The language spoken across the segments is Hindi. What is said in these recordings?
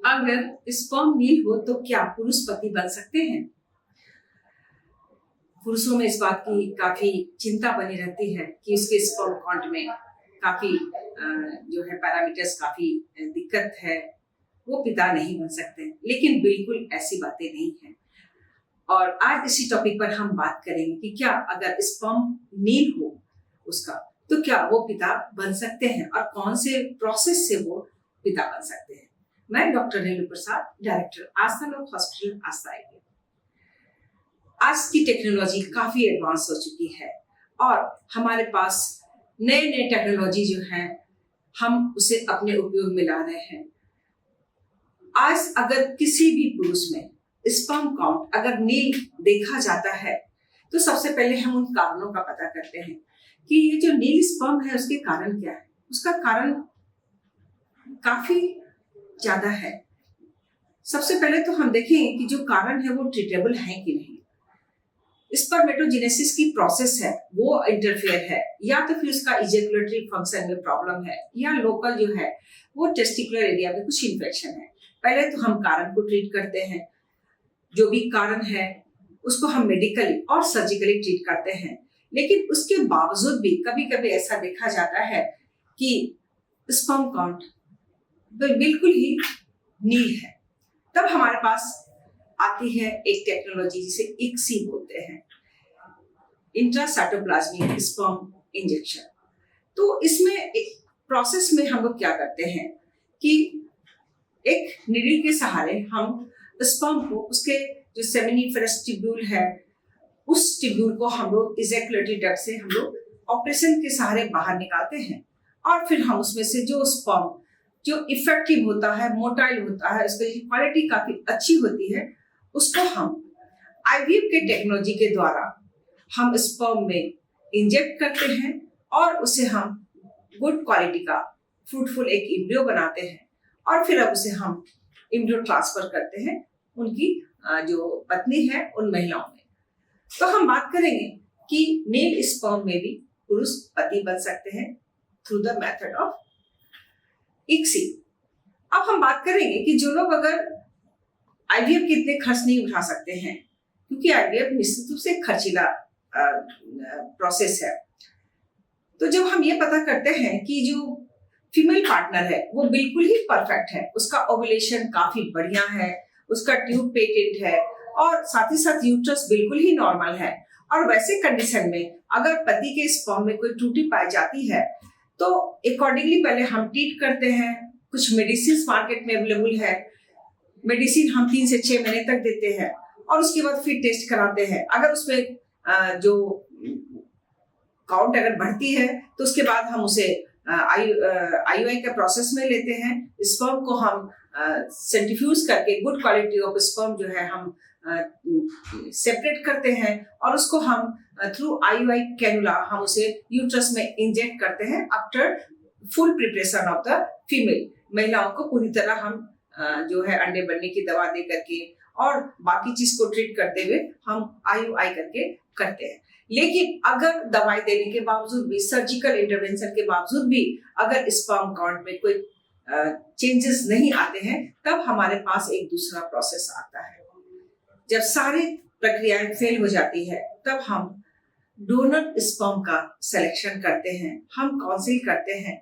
अगर स्पर्म नील हो तो क्या पुरुष पति बन सकते हैं? पुरुषों में इस बात की काफी चिंता बनी रहती है कि उसके स्पर्म काउंट में काफी जो है पैरामीटर्स काफी दिक्कत है, वो पिता नहीं बन सकते। लेकिन बिल्कुल ऐसी बातें नहीं है। और आज इसी टॉपिक पर हम बात करेंगे कि क्या अगर स्पर्म नील हो उसका तो क्या वो पिता बन सकते हैं और कौन से प्रोसेस से वो पिता बन सकते हैं। मैं डॉक्टर रेणु प्रसाद, डायरेक्टर आस्था लोक हॉस्पिटल आस्था। आज की टेक्नोलॉजी काफी एडवांस हो चुकी है और हमारे पास नए नए टेक्नोलॉजी जो है हम उसे अपने उपयोग में ला रहे हैं। आज अगर किसी भी पुरुष में स्पर्म काउंट अगर नील देखा जाता है तो सबसे पहले हम उन कारणों का पता करते हैं कि ये जो नील स्पर्म है उसके कारण क्या है। उसका कारण काफी ज्यादा है। सबसे पहले तो हम देखें कि जो कारण है वो ट्रीटेबल है कि नहीं। स्पर्मेटोजेनेसिस की प्रोसेस है वो इंटरफेयर है, या तो फिर उसका इजैकुलेटरी फंक्शन में प्रॉब्लम है, या लोकल जो है वो टेस्टिकुलर एरिया में कुछ इन्फेक्शन है। पहले तो हम कारण को ट्रीट करते हैं। जो भी कारण है उसको हम मेडिकली और सर्जिकली ट्रीट करते हैं। लेकिन उसके बावजूद भी कभी कभी ऐसा देखा जाता है कि स्पर्म काउंट बिल्कुल ही नील है। तब हमारे पास आती है एक टेक्नोलॉजी जिसे ICSI बोलते हैं, इंट्रासाइटोप्लाज्मिक स्पर्म इंजेक्शन। तो इसमें एक प्रोसेस में हम लोग क्या करते हैं कि एक नीडल के सहारे हम स्पर्म को उसके जो सेमिनिफेरस ट्यूब्यूल है उस ट्यूब्यूल को हम लोग इजैकुलेटरी डक्ट से हम लोग ऑपरेशन के सहारे बाहर निकालते हैं और फिर हम उसमें से जो स्पर्म जो इफेक्टिव होता है, मोटाइल होता है, उसकी क्वालिटी काफी अच्छी होती है, उसको हम IVF के टेक्नोलॉजी के द्वारा हम स्पर्म में इंजेक्ट करते हैं और उसे हम गुड क्वालिटी का फ्रूटफुल एक एम्ब्रियो बनाते हैं और फिर अब उसे हम एम्ब्रियो ट्रांसफर करते हैं उनकी जो पत्नी है उन महिलाओं में। तो हम बात करेंगे कि नील स्पर्म में भी पुरुष पति बन सकते हैं through the method of ICSI। अब हम बात करेंगे कि जो लोग अगर IVF के इतने खर्च नहीं उठा सकते हैं, क्योंकि IVF निश्चित रूप से खर्चीला प्रोसेस है, तो जब हम ये पता करते हैं कि जो फीमेल पार्टनर है वो बिल्कुल ही परफेक्ट है, उसका ओव्यूलेशन काफी बढ़िया है, उसका ट्यूब पेटेंट है और साथ ही साथ यूट्रस बिल्कुल ही नॉर्मल है, और वैसे कंडीशन में अगर पति के स्पर्म में कोई त्रुटि पाई जाती है तो अकॉर्डिंगली पहले हम ट्रीट करते हैं। कुछ मेडिसिन मार्केट में अवेलेबल है, मेडिसिन हम 3 से 6 महीने तक देते हैं और उसके बाद फिर टेस्ट कराते हैं। अगर उसमें जो काउंट अगर बढ़ती है तो उसके बाद हम उसे IUI का प्रोसेस में लेते हैं। स्पर्म को हम सेंट्रीफ्यूज करके गुड क्वालिटी ऑफ स्पर्म जो है हम सेपरेट करते हैं और उसको हम थ्रू IUI कैनुला हम उसे यूट्रस में इंजेक्ट करते हैं after full preparation of the female. महिलाओं को पूरी तरह हम जो है अंडे बनने की दवा दे करके और बाकी चीज को ट्रीट करते हुए हम IUI करके करते हैं। लेकिन अगर दवाई देने के बावजूद भी, सर्जिकल इंटरवेंशन के बावजूद भी अगर स्पर्म काउंट में कोई चेंजेस नहीं आते हैं तब हमारे पास एक दूसरा प्रोसेस आता है। जब सारी प्रक्रियाएं फेल हो जाती है तब हम डोनर स्पर्म का सिलेक्शन करते हैं। हम काउंसिल करते हैं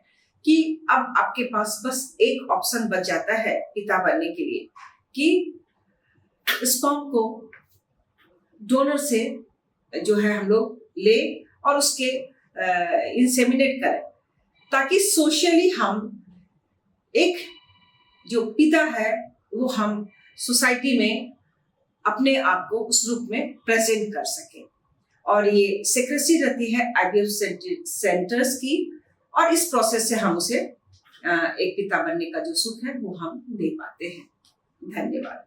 कि अब आपके पास बस एक ऑप्शन बच जाता है पिता बनने के लिए कि स्पर्म को डोनर से जो है हम लोग ले और उसके इंसेमिनेट करें, ताकि सोशली हम एक जो पिता है वो हम सोसाइटी में अपने आप को उस रूप में प्रेजेंट कर सके। और ये सेक्रेसी रहती है IVF सेंटर्स की, और इस प्रोसेस से हम उसे एक पिता बनने का जो सुख है वो हम दे पाते हैं। धन्यवाद।